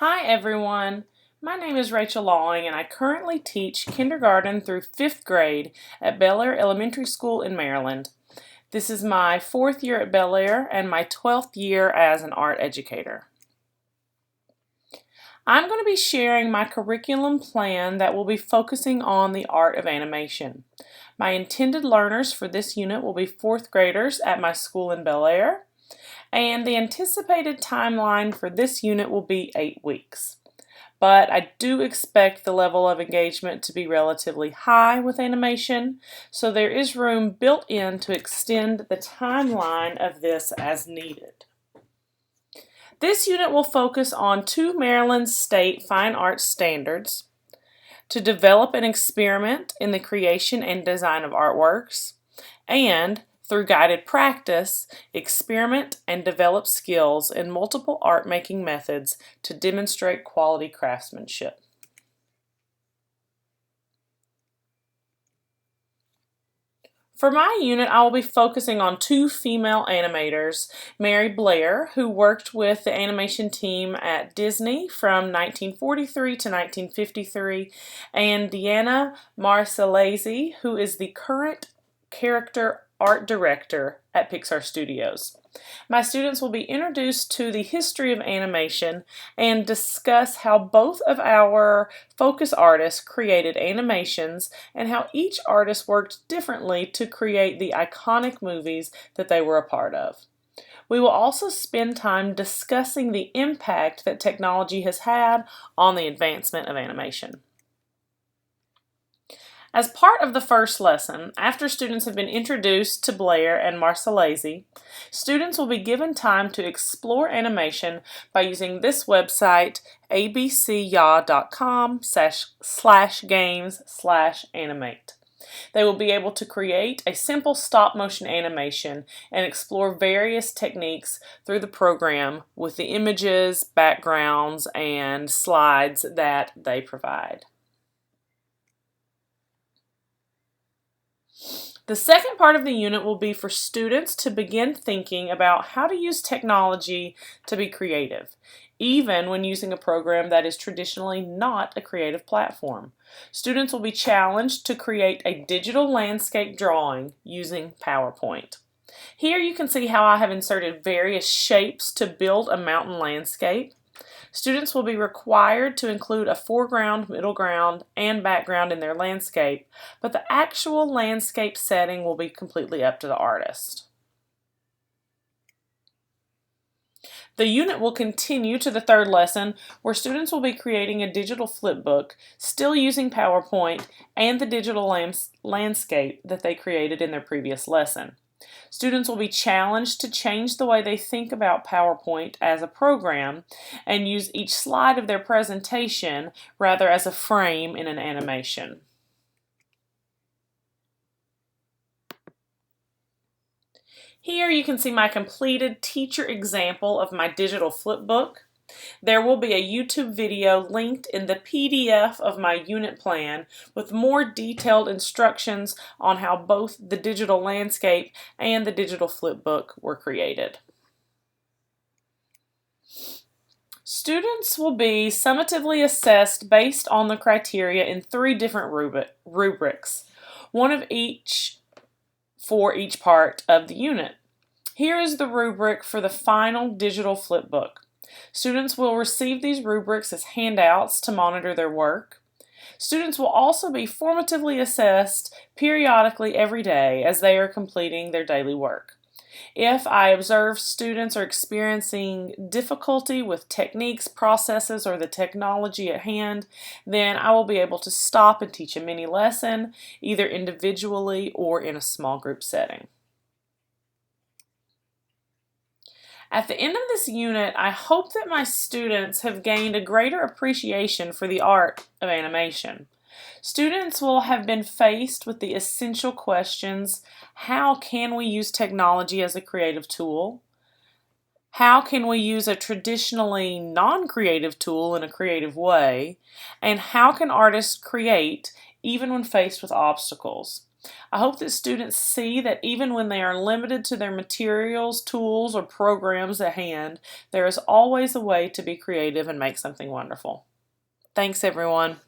Hi everyone, my name is Rachel Lawing and I currently teach kindergarten through 5th grade at Bel Air Elementary School in Maryland. This is my 4th year at Bel Air and my 12th year as an art educator. I'm going to be sharing my curriculum plan that will be focusing on the art of animation. My intended learners for this unit will be 4th graders at my school in Bel Air, and the anticipated timeline for this unit will be 8 weeks. But I do expect the level of engagement to be relatively high with animation, so there is room built in to extend the timeline of this as needed. This unit will focus on 2 Maryland State Fine Arts Standards to develop an experiment in the creation and design of artworks, and through guided practice, experiment and develop skills in multiple art making methods to demonstrate quality craftsmanship. For my unit, I will be focusing on 2 female animators, Mary Blair, who worked with the animation team at Disney from 1943 to 1953, and Deanna Marcellesi, who is the current character art director at Pixar Studios. My students will be introduced to the history of animation and discuss how both of our focus artists created animations and how each artist worked differently to create the iconic movies that they were a part of. We will also spend time discussing the impact that technology has had on the advancement of animation. As part of the first lesson, after students have been introduced to Blair and Marcellesi, students will be given time to explore animation by using this website, abcyaw.com/games/animate. They will be able to create a simple stop-motion animation and explore various techniques through the program with the images, backgrounds, and slides that they provide. The second part of the unit will be for students to begin thinking about how to use technology to be creative, even when using a program that is traditionally not a creative platform. Students will be challenged to create a digital landscape drawing using PowerPoint. Here you can see how I have inserted various shapes to build a mountain landscape. Students will be required to include a foreground, middle ground, and background in their landscape, but the actual landscape setting will be completely up to the artist. The unit will continue to the third lesson, where students will be creating a digital flipbook, still using PowerPoint and the digital landscape that they created in their previous lesson. Students will be challenged to change the way they think about PowerPoint as a program and use each slide of their presentation rather as a frame in an animation. Here you can see my completed teacher example of my digital flipbook. There will be a YouTube video linked in the PDF of my unit plan with more detailed instructions on how both the digital landscape and the digital flipbook were created. Students will be summatively assessed based on the criteria in 3 different rubrics, one of each for each part of the unit. Here is the rubric for the final digital flipbook. Students will receive these rubrics as handouts to monitor their work. Students will also be formatively assessed periodically every day as they are completing their daily work. If I observe students are experiencing difficulty with techniques, processes, or the technology at hand, then I will be able to stop and teach a mini lesson, either individually or in a small group setting. At the end of this unit, I hope that my students have gained a greater appreciation for the art of animation. Students will have been faced with the essential questions: how can we use technology as a creative tool? How can we use a traditionally non-creative tool in a creative way? And how can artists create even when faced with obstacles? I hope that students see that even when they are limited to their materials, tools, or programs at hand, there is always a way to be creative and make something wonderful. Thanks, everyone.